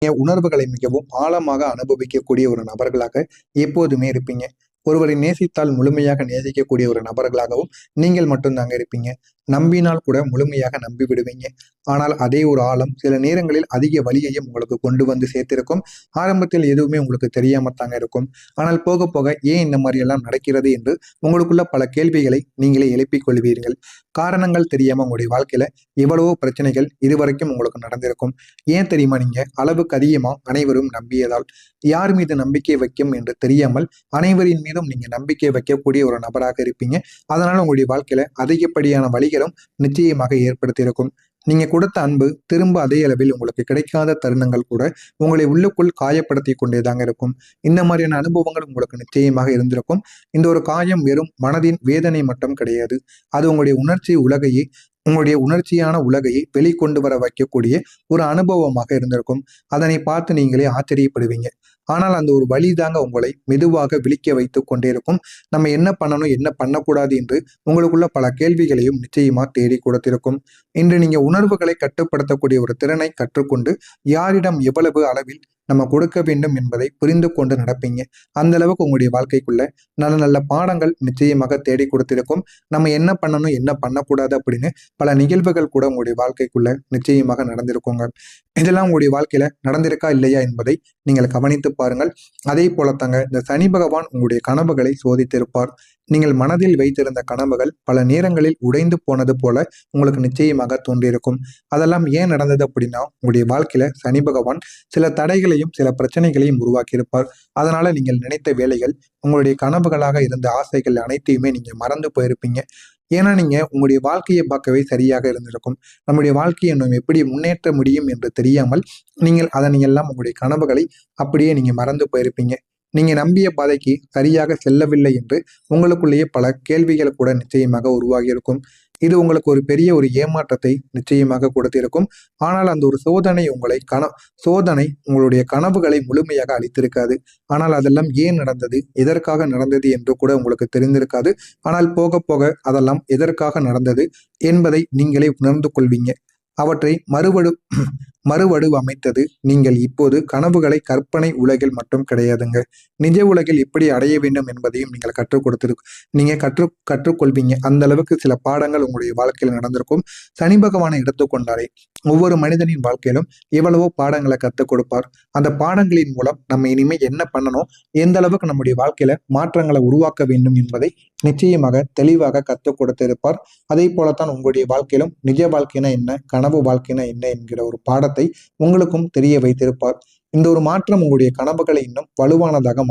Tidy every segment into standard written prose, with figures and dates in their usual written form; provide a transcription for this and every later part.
உணர்வுகளை மிகவும் ஆழமாக அனுபவிக்கக்கூடிய ஒரு நபர்களாக எப்போதுமே இருப்பீங்க. ஒருவரை நேசித்தால் முழுமையாக நேசிக்கக்கூடிய ஒரு நபர்களாகவும் நீங்கள் மட்டும்தாங்க இருப்பீங்க. நம்பினால் கூட முழுமையாக நம்பி விடுவீங்க. ஆனால் அதே ஒரு ஆழம் சில நேரங்களில் அதிக வலியையும் உங்களுக்கு கொண்டு வந்து சேர்த்திருக்கும். ஆரம்பத்தில் எதுவுமே உங்களுக்கு தெரியாம தாங்க இருக்கும். ஆனால் போக போக ஏன் இந்த மாதிரி எல்லாம் நடக்கிறது என்று உங்களுக்குள்ள பல கேள்விகளை நீங்களே எழுப்பிக் கொள்வீர்கள். காரணங்கள் தெரியாம உங்களுடைய வாழ்க்கையில எவ்வளவோ பிரச்சனைகள் இதுவரைக்கும் உங்களுக்கு நடந்திருக்கும். ஏன் தெரியுமா? நீங்க அளவுக்கு அதிகமா அனைவரும் நம்பியதால். யார் மீது நம்பிக்கை வைக்கும் என்று தெரியாமல் அனைவரின் மீதும் நீங்க நம்பிக்கை வைக்கக்கூடிய ஒரு நபராக இருப்பீங்க. அதனால உங்களுடைய வாழ்க்கையில அதிகப்படியான வழிகளும் நிச்சயமாக ஏற்படுத்தியிருக்கும். நீங்க கொடுத்த அன்பு திரும்ப அதே அளவில் உங்களுக்கு கிடைக்காத தருணங்கள் கூட உங்களை உள்ளுக்குள் காயப்படுத்தி கொண்டேதாங்க இருக்கும். இந்த மாதிரியான அனுபவங்கள் உங்களுக்கு நிச்சயமாக இருந்திருக்கும். இந்த ஒரு காயம் வெறும் மனதின் வேதனை மட்டும் கிடையாது. அது உங்களுடைய உணர்ச்சியான உலகையை வெளிக்கொண்டு வர வைக்கக்கூடிய ஒரு அனுபவமாக இருந்திருக்கும். அதனை பார்த்து நீங்களே ஆச்சரியப்படுவீங்க. ஆனால் அந்த ஒரு வழி தாங்க உங்களை மெதுவாக விழிக்க வைத்து கொண்டே இருக்கும். நம்ம என்ன பண்ணணும், என்ன பண்ணக்கூடாது என்று உங்களுக்குள்ள பல கேள்விகளையும் நிச்சயமா தேடி கொடுத்திருக்கும். இன்று நீங்க உணர்வுகளை கட்டுப்படுத்தக்கூடிய ஒரு திறனை கற்றுக்கொண்டு யாரிடம் எவ்வளவு அளவில் நம்ம கொடுக்க வேண்டும் என்பதை புரிந்து கொண்டு நடப்பீங்க. அந்த அளவுக்கு உங்களுடைய வாழ்க்கைக்குள்ள நல்ல நல்ல பாடங்கள் நிச்சயமாக தேடி கொடுத்திருக்கும். நம்ம என்ன பண்ணணும், என்ன பண்ணக்கூடாது அப்படின்னு பல நிகழ்வுகள் கூட உங்களுடைய வாழ்க்கைக்குள்ள நிச்சயமாக நடந்திருக்குங்க. இதெல்லாம் உங்களுடைய வாழ்க்கையில நடந்திருக்கா இல்லையா என்பதை நீங்கள் கவனித்து பாருங்கள். அதே போலத்தாங்க இந்த சனி பகவான் உங்களுடைய கனவுகளை சோதித்திருப்பார். நீங்கள் மனதில் வைத்திருந்த கனவுகள் பல நேரங்களில் உடைந்து போனது போல உங்களுக்கு நிச்சயமாக தோன்றியிருக்கும். அதெல்லாம் ஏன் நடந்தது அப்படின்னா, உங்களுடைய வாழ்க்கையில சனி பகவான் சில தடைகளையும் சில பிரச்சனைகளையும் உருவாக்கியிருப்பார். அதனால நீங்கள் நினைத்த வேலைகள், உங்களுடைய கனவுகளாக இருந்த ஆசைகள் அனைத்தையுமே நீங்க மறந்து போயிருப்பீங்க. ஏன்னா நீங்க உங்களுடைய வாழ்க்கையை பார்க்கவே சரியாக இருந்திருக்கும். நம்முடைய வாழ்க்கையை நம்ம எப்படி முன்னேற்ற முடியும் என்று தெரியாமல் நீங்கள் அதனையெல்லாம் உங்களுடைய கனவுகளை அப்படியே நீங்க மறந்து போயிருப்பீங்க. நீங்க நம்பிய பாதைக்கு சரியாக செல்லவில்லை என்று உங்களுக்குள்ளேயே பல கேள்விகள் கூட நிச்சயமாக உருவாகியிருக்கும். இது உங்களுக்கு ஒரு பெரிய ஒரு ஏமாற்றத்தை நிச்சயமாக கொடுத்திருக்கும். ஆனால் அந்த ஒரு சோதனை உங்களுடைய கனவுகளை முழுமையாக அளித்திருக்காது. ஆனால் அதெல்லாம் ஏன் நடந்தது, எதற்காக நடந்தது என்று கூட உங்களுக்கு தெரிந்திருக்காது. ஆனால் போக போக அதெல்லாம் எதற்காக நடந்தது என்பதை நீங்களே உணர்ந்து கொள்வீங்க. அவற்றை மறுவடிவமைத்தது நீங்கள். இப்போது கனவுகளை கற்பனை உலகில் மட்டும் கிடையாதுங்க, நிஜ உலகில் எப்படி அடைய வேண்டும் என்பதையும் நீங்கள் கற்றுக்கொள்வீங்க. அந்த அளவுக்கு சில பாடங்கள் உங்களுடைய வாழ்க்கையில் நடந்திருக்கும். சனி பகவானை எடுத்துக்கொண்டாலே ஒவ்வொரு மனிதனின் வாழ்க்கையிலும் எவ்வளவோ பாடங்களை கற்றுக் கொடுப்பார். அந்த பாடங்களின் மூலம் நம்ம இனிமே என்ன பண்ணணும், எந்த அளவுக்கு நம்முடைய வாழ்க்கையில மாற்றங்களை உருவாக்க வேண்டும் என்பதை நிச்சயமாக தெளிவாக கற்றுக் கொடுத்திருப்பார். அதே போலத்தான் உங்களுடைய வாழ்க்கையிலும் நிஜ வாழ்க்கைனா என்ன, கனவு வாழ்க்கைனா என்ன என்கிற ஒரு பாடத்தை உங்களுக்கும் தெரிய வைத்திருப்பார். இந்த ஒரு மாற்றம் உங்களுடைய கனவுகளை இன்னும் வலுவானதாக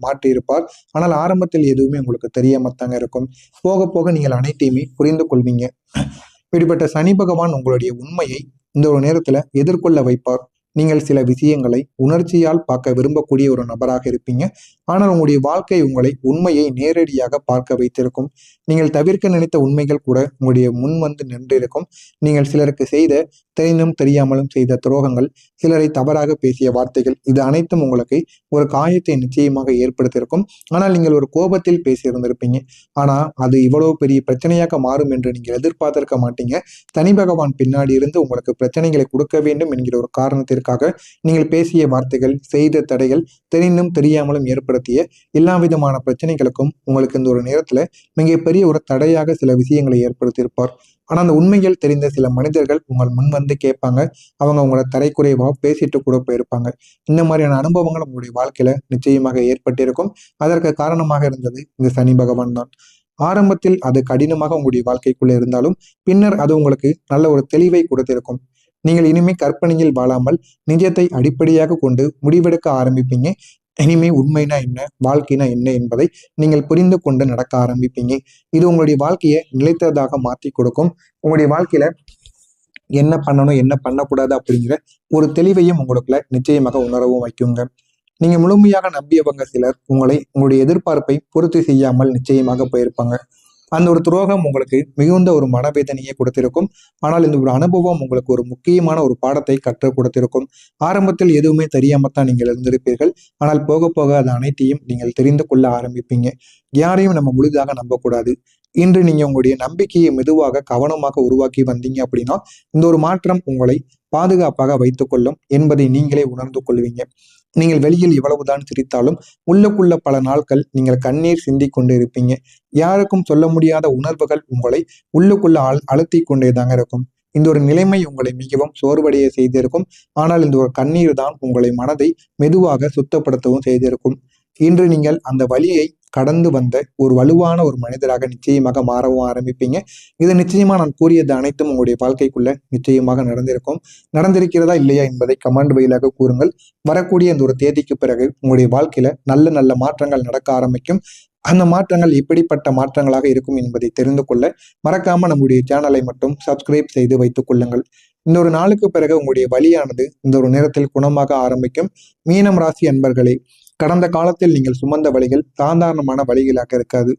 மாற்றியிருப்பார். ஆனால் ஆரம்பத்தில் எதுவுமே உங்களுக்கு தெரியாமத்தாங்க இருக்கும். போக போக நீங்கள் அனைத்தையுமே புரிந்து கொள்வீங்க. இப்படிப்பட்ட சனி பகவான் உங்களுடைய உண்மையை இந்த ஒரு நேரத்துல எதிர்கொள்ள வைப்பார். நீங்கள் சில விஷயங்களை உணர்ச்சியால் பார்க்க விரும்பக்கூடிய ஒரு நபராக இருப்பீங்க. ஆனால் உங்களுடைய வாழ்க்கை உங்களை உண்மையை நேரடியாக பார்க்க வைத்திருக்கும். நீங்கள் தவிர்க்க நினைத்த உண்மைகள் கூட உங்களுடைய முன் வந்து நின்றிருக்கும். நீங்கள் சிலருக்கு செய்த தெரிந்தும் தெரியாமலும் செய்த துரோகங்கள், சிலரை தவறாக பேசிய வார்த்தைகள், இது அனைத்தும் உங்களுக்கு ஒரு காயத்தை நிச்சயமாக ஏற்படுத்தியிருக்கும். ஆனால் நீங்கள் ஒரு கோபத்தில் பேசியிருந்திருப்பீங்க. ஆனா அது இவ்வளவு பெரிய பிரச்சனையாக மாறும் என்று நீங்கள் எதிர்பார்த்திருக்க மாட்டீங்க. சனி பகவான் பின்னாடி இருந்து உங்களுக்கு பிரச்சனைகளை கொடுக்க வேண்டும் என்கிற ஒரு காரணத்திற்காக நீங்கள் பேசிய வார்த்தைகள், செய்த தடைகள், தெரிந்தும் தெரியாமலும் ஏற்படுத்திய எல்லா விதமான பிரச்சனைகளுக்கும் உங்களுக்கு இந்த ஒரு நேரத்துல மிகப்பெரிய ஒரு தடையாக சில விஷயங்களை ஏற்படுத்தியிருப்பார். ஆனா அந்த உண்மைகள் தெரிந்த சில மனிதர்கள் உங்கள் முன் வந்து கேட்பாங்க. அவங்க உங்களோட தரைக்குறைவா பேசிட்டு கூட போயிருப்பாங்க. இந்த மாதிரியான அனுபவங்கள் உங்களுடைய வாழ்க்கையில நிச்சயமாக ஏற்பட்டிருக்கும். அதற்கு காரணமாக இருந்தது இந்த சனி பகவான் தான். ஆரம்பத்தில் அது கடினமாக உங்களுடைய வாழ்க்கைக்குள்ள இருந்தாலும் பின்னர் அது உங்களுக்கு நல்ல ஒரு தெளிவை கொடுத்திருக்கும். நீங்கள் இனிமே கற்பனையில் வாழாமல் நிஜத்தை அடிப்படையாக கொண்டு முடிவெடுக்க ஆரம்பிப்பீங்க. இனிமே உண்மைனா என்ன, வாழ்க்கைனா என்ன என்பதை நீங்கள் புரிந்து கொண்டு நடக்க ஆரம்பிப்பீங்க. இது உங்களுடைய வாழ்க்கையை நிலைத்ததாக மாற்றி கொடுக்கும். உங்களுடைய வாழ்க்கையில என்ன பண்ணணும், என்ன பண்ணக்கூடாது அப்படிங்கிற ஒரு தெளிவையும் உங்களுக்குள்ள நிச்சயமாக உணரவும் வைக்குங்க. நீங்க முழுமையாக நம்பியவங்க சிலர் உங்களுடைய எதிர்பார்ப்பை பூர்த்தி செய்யாமல் நிச்சயமாக போயிருப்பாங்க. அந்த ஒரு துரோகம் உங்களுக்கு மிகுந்த ஒரு மனவேதனையை கொடுத்திருக்கும். ஆனால் இந்த ஒரு அனுபவம் உங்களுக்கு ஒரு முக்கியமான ஒரு பாடத்தை கற்றுக் கொடுத்திருக்கும். ஆரம்பத்தில் எதுவுமே தெரியாமத்தான் நீங்கள் இருந்திருப்பீர்கள். ஆனால் போக போக அது அனைத்தையும் நீங்கள் தெரிந்து கொள்ள ஆரம்பிப்பீங்க. யாரையும் நம்ம முழுதாக நம்பக்கூடாது. இன்று நீங்க உங்களுடைய நம்பிக்கையை மெதுவாக கவனமாக உருவாக்கி வந்தீங்க அப்படின்னா இந்த ஒரு மாற்றம் உங்களை பாதுகாப்பாக வைத்துக் கொள்ளும் என்பதை நீங்களே உணர்ந்து கொள்வீங்க. நீங்கள் வெளியில் எவ்வளவுதான் சிரித்தாலும் உள்ளுக்குள்ள பல நாட்கள் நீங்கள் கண்ணீர் சிந்திக் கொண்டு இருப்பீங்க. யாருக்கும் சொல்ல முடியாத உணர்வுகள் உங்களை உள்ளுக்குள்ள அழுத்தி கொண்டே தாங்க இருக்கும். இந்த ஒரு நிலைமை உங்களை மிகவும் சோர்வடைய செய்திருக்கும். ஆனால் இந்த ஒரு கண்ணீர் தான் உங்களை மனதை மெதுவாக சுத்தப்படுத்தவும் செய்திருக்கும். இன்று நீங்கள் அந்த வழியை கடந்து வந்த ஒரு வலுவான ஒரு மனிதராக நிச்சயமாக மாறவும் ஆரம்பிப்பீங்க. இது நிச்சயமா நான் கூறியது அனைத்தும் உங்களுடைய வாழ்க்கைக்குள்ள நிச்சயமாக நடந்திருக்கும். நடந்திருக்கிறதா இல்லையா என்பதை கமெண்ட் வழியாக கூறுங்கள். வரக்கூடிய இந்த ஒரு தேதிக்கு பிறகு உங்களுடைய வாழ்க்கையில நல்ல நல்ல மாற்றங்கள் நடக்க ஆரம்பிக்கும். அந்த மாற்றங்கள் எப்படிப்பட்ட மாற்றங்களாக இருக்கும் என்பதை தெரிந்து கொள்ள மறக்காம நம்முடைய சேனலை மட்டும் சப்ஸ்கிரைப் செய்து வைத்துக் கொள்ளுங்கள். இந்த ஒரு நாளுக்கு பிறகு உங்களுடைய வலியானது இந்த ஒரு நேரத்தில் குணமாக ஆரம்பிக்கும். மீனம் ராசி அன்பர்களே, கடந்த காலத்தில் நீங்கள் சுமந்த வழிகள் சாதாரணமான வழிகளாக இருக்காது.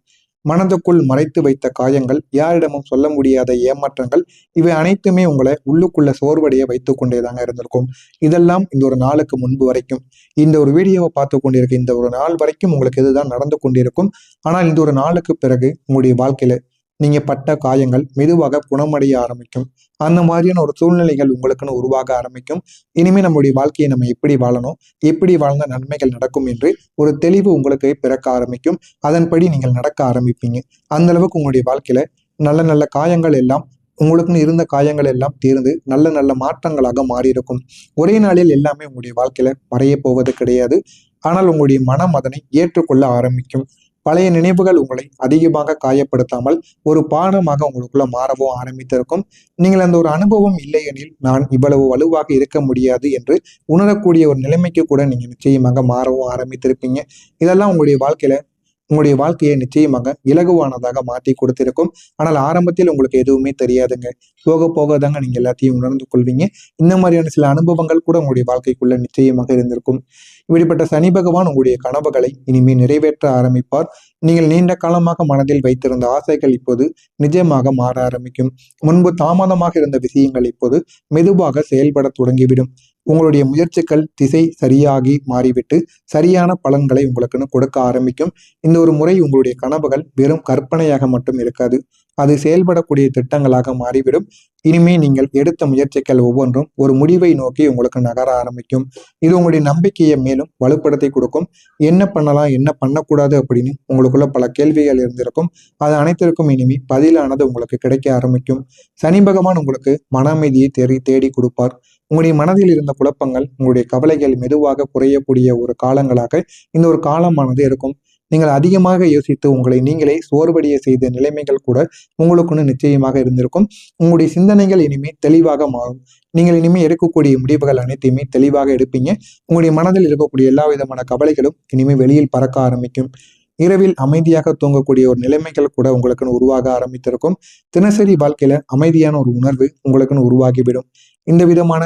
மனதுக்குள் மறைத்து வைத்த காயங்கள், யாரிடமும் சொல்ல முடியாத ஏமாற்றங்கள், இவை அனைத்துமே உங்களை உள்ளுக்குள்ள சோர்வடைய வைத்துக் கொண்டேதாங்க இருந்திருக்கும். இதெல்லாம் இந்த ஒரு நாளுக்கு முன்பு வரைக்கும், இந்த ஒரு வீடியோவை பார்த்து கொண்டிருக்க இந்த ஒரு நாள் வரைக்கும் உங்களுக்கு இதுதான் நடந்து கொண்டிருக்கும். ஆனால் இந்த ஒரு நாளுக்கு பிறகு உங்களுடைய வாழ்க்கையில நீங்க பட்ட காயங்கள் மெதுவாக குணமடைய ஆரம்பிக்கும். அந்த மாதிரியான ஒரு சூழ்நிலைகள் உங்களுக்குன்னு உருவாக ஆரம்பிக்கும். இனிமே நம்முடைய வாழ்க்கையை நம்ம எப்படி வாழணும், எப்படி வாழ்ந்த நன்மைகள் நடக்கும் என்று ஒரு தெளிவு உங்களுக்கு பிறக்க ஆரம்பிக்கும். அதன்படி நீங்கள் நடக்க ஆரம்பிப்பீங்க. அந்த அளவுக்கு உங்களுடைய வாழ்க்கையில நல்ல நல்ல காயங்கள் எல்லாம், உங்களுக்குன்னு இருந்த காயங்கள் எல்லாம் தீர்ந்து நல்ல நல்ல மாற்றங்களாக மாறியிருக்கும். ஒரே நாளில் எல்லாமே உங்களுடைய வாழ்க்கையில மறைய போவது கிடையாது. ஆனால் உங்களுடைய மனம் அதனை ஏற்றுக்கொள்ள ஆரம்பிக்கும். பழைய நினைவுகள் உங்களை அதிகமாக காயப்படுத்தாமல் ஒரு பாடமாக உங்களுக்குள்ள மாறவும் ஆரம்பித்திருக்கும். நீங்கள் அந்த ஒரு அனுபவம் இல்லையெனில் நான் இவ்வளவு வலுவாக இருக்க முடியாது என்று உணரக்கூடிய ஒரு நிலைமைக்கு கூட நீங்க நிச்சயமாக மாறவும் ஆரம்பித்திருப்பீங்க. இதெல்லாம் உங்களுடைய வாழ்க்கையை நிச்சயமாக இலகுவானதாக மாற்றி கொடுத்திருக்கும். ஆனால் ஆரம்பத்தில் உங்களுக்கு எதுவுமே தெரியாதுங்க. போக போக தாங்க நீங்க எல்லாத்தையும் உணர்ந்து கொள்வீங்க. இந்த மாதிரியான சில அனுபவங்கள் கூட உங்களுடைய வாழ்க்கைக்குள்ள நிச்சயமாக இருந்திருக்கும். இப்படிப்பட்ட சனி பகவான் உங்களுடைய கனவுகளை இனிமே நிறைவேற்ற ஆரம்பிப்பார். நீங்கள் நீண்ட காலமாக மனதில் வைத்திருந்த ஆசைகள் இப்போது நிஜமாக மாற ஆரம்பிக்கும். முன்பு தாமதமாக இருந்த விஷயங்கள் இப்போது மெதுவாக செயல்பட தொடங்கிவிடும். உங்களுடைய முயற்சிகள் திசை சரியாகி மாறிவிட்டு சரியான பலன்களை உங்களுக்குன்னு கொடுக்க ஆரம்பிக்கும். இந்த ஒரு முறை உங்களுடைய கனவுகள் வெறும் கற்பனையாக மட்டும் இருக்காது, அது செயல்படக்கூடிய திட்டங்களாக மாறிவிடும். இனிமே நீங்கள் எடுத்த முயற்சிகள் ஒவ்வொன்றும் ஒரு முடிவை நோக்கி உங்களுக்கு நகர ஆரம்பிக்கும். இது உங்களுடைய நம்பிக்கையை மேலும் வலுப்படுத்தி கொடுக்கும். என்ன பண்ணலாம், என்ன பண்ணக்கூடாது அப்படின்னு உங்களுக்குள்ள பல கேள்விகள் இருந்திருக்கும். அது அனைத்திற்கும் இனிமே பதிலானது உங்களுக்கு கிடைக்க ஆரம்பிக்கும். சனி பகவான் உங்களுக்கு மன அமைதியை தேடி கொடுப்பார். உங்களுடைய மனதில் இருந்த குழப்பங்கள், உங்களுடைய கவலைகள் மெதுவாக குறையக்கூடிய ஒரு காலங்களாக இந்த ஒரு காலமானது இருக்கும். நீங்கள் அதிகமாக யோசித்து உங்களை நீங்களே சோர்வடைய செய்த நிலைமைகள் கூட உங்களுக்குன்னு நிச்சயமாக இருந்திருக்கும். உங்களுடைய சிந்தனைகள் இனிமே தெளிவாக மாறும். நீங்கள் இனிமே எடுக்கக்கூடிய முடிவுகள் அனைத்தையுமே தெளிவாக எடுப்பீங்க. உங்களுடைய மனதில் இருக்கக்கூடிய எல்லா விதமான கவலைகளும் இனிமே வெளியில் பறக்க ஆரம்பிக்கும். இரவில் அமைதியாக தூங்கக்கூடிய ஒரு நிலைமைகள் கூட உங்களுக்குன்னு உருவாக ஆரம்பித்திருக்கும். தினசரி வாழ்க்கையில அமைதியான ஒரு உணர்வு உங்களுக்குன்னு உருவாகிவிடும். இந்த விதமான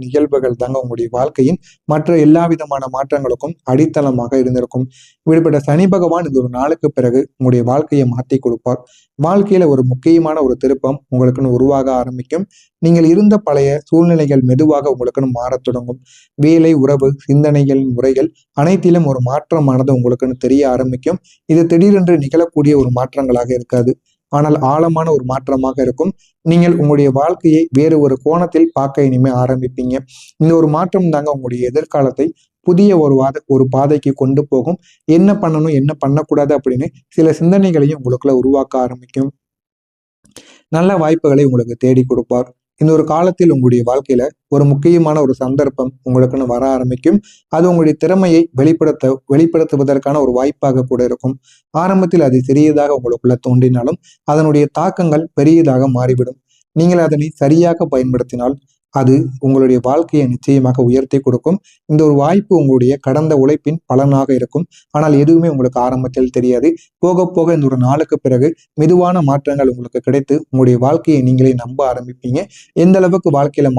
நிகழ்வுகள் தாங்க உங்களுடைய வாழ்க்கையின் மற்ற எல்லா விதமான மாற்றங்களுக்கும் அடித்தளமாக இருந்திருக்கும். இப்படிப்பட்ட சனி பகவான் இந்த ஒரு நாளுக்கு பிறகு உங்களுடைய வாழ்க்கையை மாற்றி கொடுப்பார். வாழ்க்கையில ஒரு முக்கியமான ஒரு திருப்பம் உங்களுக்குன்னு உருவாக ஆரம்பிக்கும். நீங்கள் இருந்த பழைய சூழ்நிலைகள் மெதுவாக உங்களுக்குன்னு மாறத் தொடங்கும். வேலை, உறவு, சிந்தனைகள், முறைகள் அனைத்திலும் ஒரு மாற்றமானது உங்களுக்குன்னு தெரிய ஆரம்பிக்கும். இது திடீரென்று நிகழக்கூடிய ஒரு மாற்றங்களாக இருக்காது, ஆனால் ஆழமான ஒரு மாற்றமாக இருக்கும். நீங்கள் உங்களுடைய வாழ்க்கையை வேறு ஒரு கோணத்தில் பார்க்க இனிமே ஆரம்பிப்பீங்க. இந்த ஒரு மாற்றம் தாங்க உங்களுடைய எதிர்காலத்தை புதிய ஒரு பாதைக்கு கொண்டு போகும். என்ன பண்ணணும், என்ன பண்ணக்கூடாது அப்படின்னு சில சிந்தனைகளையும் உங்களுக்குள்ள உருவாக்க ஆரம்பிக்கும். நல்ல வாய்ப்புகளை உங்களுக்கு தேடி கொடுப்பார். இந்த ஒரு காலத்தில் உங்களுடைய வாழ்க்கையில ஒரு முக்கியமான ஒரு சந்தர்ப்பம் உங்களுக்குன்னு வர ஆரம்பிக்கும். அது உங்களுடைய திறமையை வெளிப்படுத்துவதற்கான ஒரு வாய்ப்பாக கூட இருக்கும். ஆரம்பத்தில் அது சிறியதாக உங்களுக்குள்ள தோன்றினாலும் அதனுடைய தாக்கங்கள் பெரியதாக மாறிவிடும். நீங்கள் அதனை சரியாக பயன்படுத்தினால் அது உங்களுடைய வாழ்க்கையை நிச்சயமாக உயர்த்தி கொடுக்கும். இந்த ஒரு வாய்ப்பு உங்களுடைய கடந்த உழைப்பின் பலனாக இருக்கும். ஆனால் எதுவுமே உங்களுக்கு ஆரம்பத்தில் தெரியாது. போக போக இந்த ஒரு நாளுக்கு பிறகு மெதுவான மாற்றங்கள் உங்களுக்கு கிடைத்து உங்களுடைய வாழ்க்கையை நீங்களே நம்ப ஆரம்பிப்பீங்க. எந்த அளவுக்கு வாழ்க்கையில